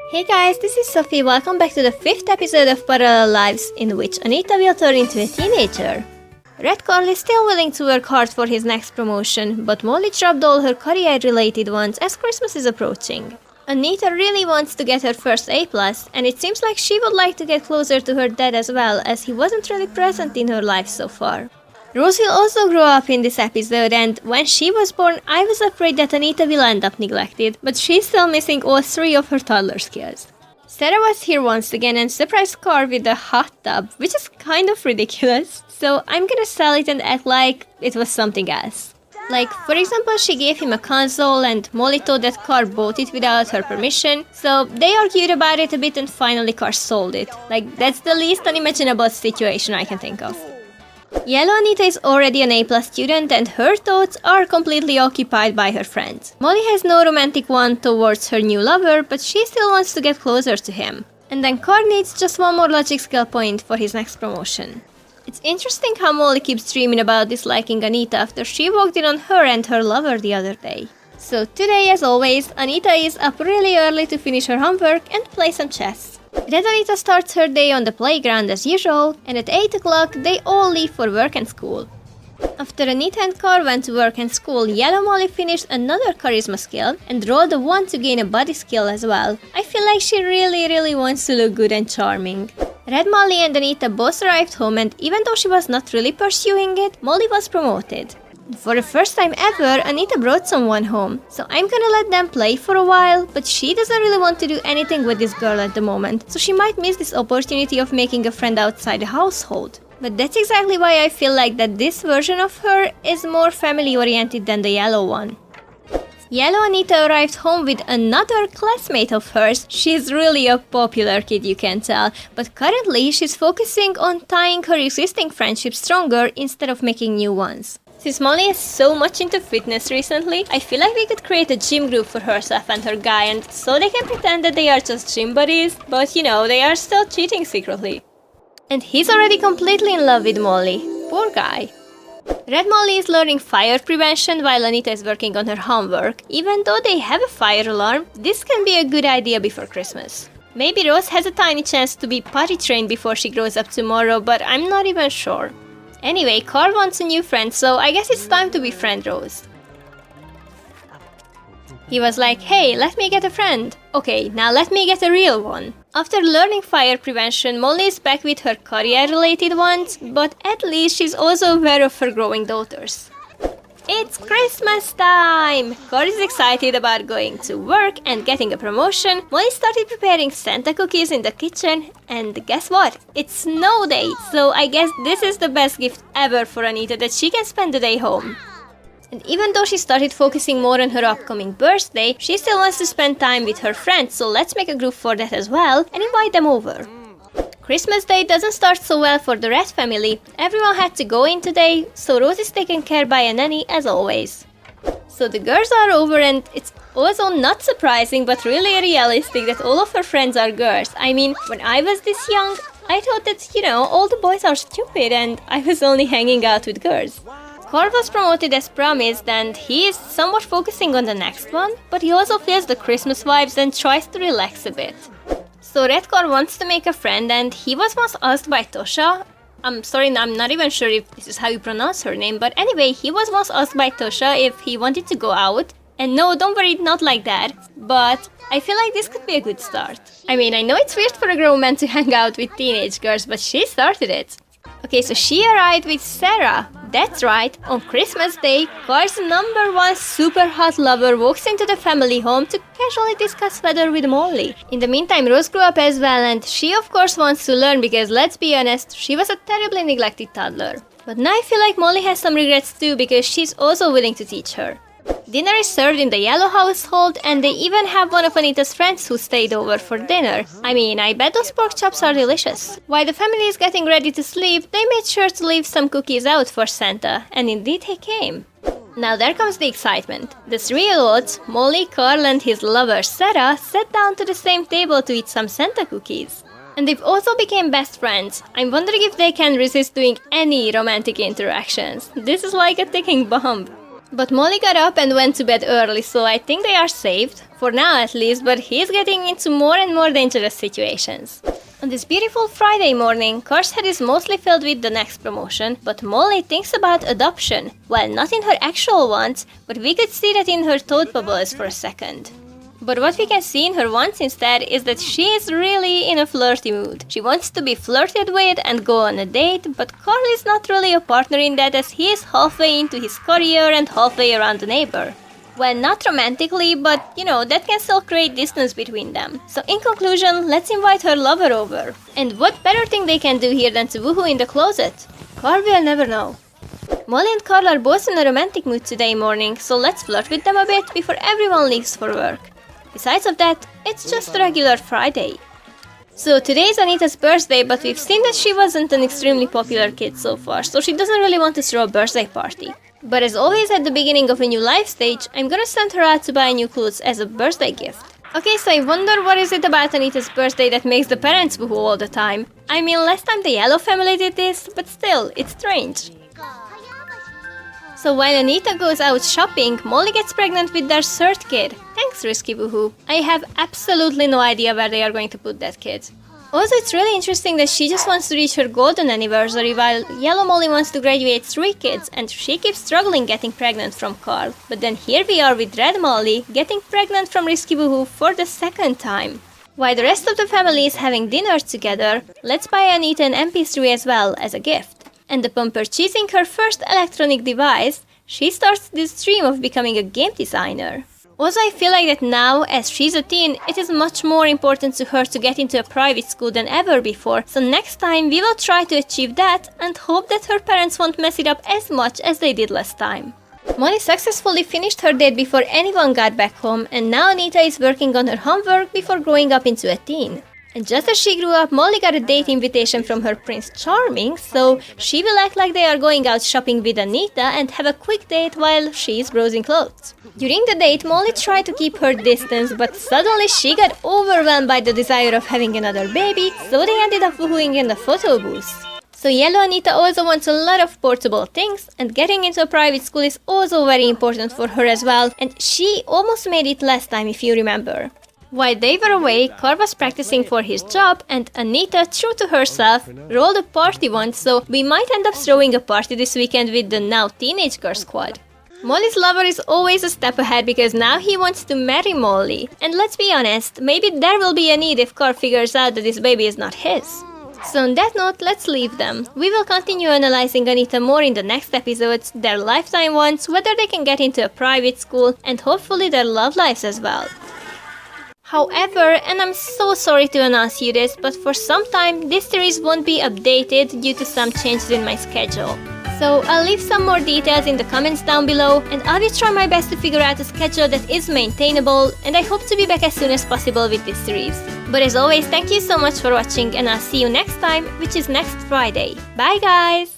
Hey guys, this is Sophie. Welcome back to the 5th episode of Parallel Lives, in which Anita will turn into a teenager. Red Carl is still willing to work hard for his next promotion, but Molly dropped all her career-related ones as Christmas is approaching. Anita really wants to get her first A+, and it seems like she would like to get closer to her dad as well, as he wasn't really present in her life so far. Rose will also grow up in this episode, and when she was born, I was afraid that Anita will end up neglected, but she's still missing all 3 of her toddler skills. Sarah was here once again and surprised Carl with a hot tub, which is kind of ridiculous, so I'm gonna sell it and act like it was something else. Like, for example, she gave him a console and Molly thought that Carl bought it without her permission, so they argued about it a bit and finally Carl sold it. Like, that's the least unimaginable situation I can think of. Yellow Anita is already an A+ student and her thoughts are completely occupied by her friends. Molly has no romantic one towards her new lover, but she still wants to get closer to him. And then Carl needs just one more logic skill point for his next promotion. It's interesting how Molly keeps dreaming about disliking Anita after she walked in on her and her lover the other day. So today, as always, Anita is up really early to finish her homework and play some chess. Red Anita starts her day on the playground as usual, and at 8 o'clock they all leave for work and school. After Anita and Carl went to work and school, Yellow Molly finished another charisma skill and rolled a 1 to gain a body skill as well. I feel like she really wants to look good and charming. Red Molly and Anita both arrived home, and even though she was not really pursuing it, Molly was promoted. For the first time ever, Anita brought someone home, so I'm gonna let them play for a while, but she doesn't really want to do anything with this girl at the moment, so she might miss this opportunity of making a friend outside the household. But that's exactly why I feel like that this version of her is more family-oriented than the yellow one. Yellow Anita arrived home with another classmate of hers. She's really a popular kid, you can tell, but currently she's focusing on tying her existing friendships stronger instead of making new ones. Since Molly is so much into fitness recently, I feel like we could create a gym group for herself and her guy, and so they can pretend that they are just gym buddies, but you know, they are still cheating secretly. And he's already completely in love with Molly. Poor guy. Red Molly is learning fire prevention while Anita is working on her homework. Even though they have a fire alarm, this can be a good idea before Christmas. Maybe Rose has a tiny chance to be potty trained before she grows up tomorrow, but I'm not even sure. Anyway, Carl wants a new friend, so I guess it's time to befriend Rose. He was like, hey, let me get a friend. Okay, now let me get a real one. After learning fire prevention, Molly is back with her career-related ones, but at least she's also aware of her growing daughters. It's Christmas time! Carl is excited about going to work and getting a promotion. Molly started preparing Santa cookies in the kitchen, and guess what? It's snow day, so I guess this is the best gift ever for Anita, that she can spend the day home. And even though she started focusing more on her upcoming birthday, she still wants to spend time with her friends, so let's make a group for that as well and invite them over. Christmas Day doesn't start so well for the Red family. Everyone had to go in today, so Rose is taken care by a nanny as always. So the girls are over, and it's also not surprising but really realistic that all of her friends are girls. I mean, when I was this young, I thought that, you know, all the boys are stupid and I was only hanging out with girls. Carl was promoted as promised and he is somewhat focusing on the next one, but he also feels the Christmas vibes and tries to relax a bit. So Red Carl wants to make a friend, and he was once asked by Tosha. I'm sorry, I'm not even sure if this is how you pronounce her name, but anyway, he was once asked by Tosha if he wanted to go out. And no, don't worry, not like that, but I feel like this could be a good start. I mean, I know it's weird for a grown man to hang out with teenage girls, but she started it. Okay, so she arrived with Sarah. That's right, on Christmas Day, Carl's #1 super hot lover walks into the family home to casually discuss weather with Molly. In the meantime, Rose grew up as well, and she of course wants to learn because, let's be honest, she was a terribly neglected toddler. But now I feel like Molly has some regrets too, because she's also willing to teach her. Dinner is served in the yellow household, and they even have one of Anita's friends who stayed over for dinner. I mean, I bet those pork chops are delicious. While the family is getting ready to sleep, they made sure to leave some cookies out for Santa, and indeed he came. Now there comes the excitement. The 3 adults, Molly, Carl and his lover Sarah, sat down to the same table to eat some Santa cookies. And they've also become best friends. I'm wondering if they can resist doing any romantic interactions. This is like a ticking bomb. But Molly got up and went to bed early, so I think they are saved, for now at least, but he's getting into more and more dangerous situations. On this beautiful Friday morning, Car's head is mostly filled with the next promotion, but Molly thinks about adoption. Well, not in her actual wants, but we could see that in her thought bubbles for a second. But what we can see in her wants instead is that she is really in a flirty mood. She wants to be flirted with and go on a date, but Carl is not really a partner in that, as he is halfway into his career and halfway around the neighbor. Well, not romantically, but that can still create distance between them. So in conclusion, let's invite her lover over. And what better thing they can do here than to woohoo in the closet? Carl will never know. Molly and Carl are both in a romantic mood today morning, so let's flirt with them a bit before everyone leaves for work. Besides of that, it's just a regular Friday. So today is Anita's birthday, but we've seen that she wasn't an extremely popular kid so far, so she doesn't really want to throw a birthday party. But as always at the beginning of a new life stage, I'm gonna send her out to buy new clothes as a birthday gift. Okay, so I wonder what is it about Anita's birthday that makes the parents woohoo all the time? I mean, last time the Yellow family did this, but still, it's strange. So while Anita goes out shopping, Molly gets pregnant with their third kid. Thanks, Risky Woohoo. I have absolutely no idea where they are going to put that kid. Also, it's really interesting that she just wants to reach her golden anniversary, while Yellow Molly wants to graduate 3 kids, and she keeps struggling getting pregnant from Carl. But then here we are with Red Molly getting pregnant from Risky Woohoo for the 2nd time. While the rest of the family is having dinner together, let's buy Anita an MP3 as well as a gift. And upon purchasing her first electronic device, she starts this dream of becoming a game designer. Also, I feel like that now, as she's a teen, it is much more important to her to get into a private school than ever before, so next time we will try to achieve that and hope that her parents won't mess it up as much as they did last time. Molly successfully finished her date before anyone got back home, and now Anita is working on her homework before growing up into a teen. And just as she grew up, Molly got a date invitation from her Prince Charming, so she will act like they are going out shopping with Anita and have a quick date while she is browsing clothes. During the date, Molly tried to keep her distance, but suddenly she got overwhelmed by the desire of having another baby, so they ended up woohooing in the photo booth. So Yellow Anita also wants a lot of portable things, and getting into a private school is also very important for her as well, and she almost made it last time if you remember. While they were away, Carl was practicing for his job, and Anita, true to herself, rolled a party once, so we might end up throwing a party this weekend with the now teenage girl squad. Molly's lover is always a step ahead because now he wants to marry Molly. And let's be honest, maybe there will be a need if Carl figures out that this baby is not his. So on that note, let's leave them. We will continue analyzing Anita more in the next episodes, their lifetime wants, whether they can get into a private school, and hopefully their love lives as well. However, and I'm so sorry to announce you this, but for some time this series won't be updated due to some changes in my schedule. So I'll leave some more details in the comments down below, and I will try my best to figure out a schedule that is maintainable, and I hope to be back as soon as possible with this series. But as always, thank you so much for watching, and I'll see you next time, which is next Friday. Bye guys!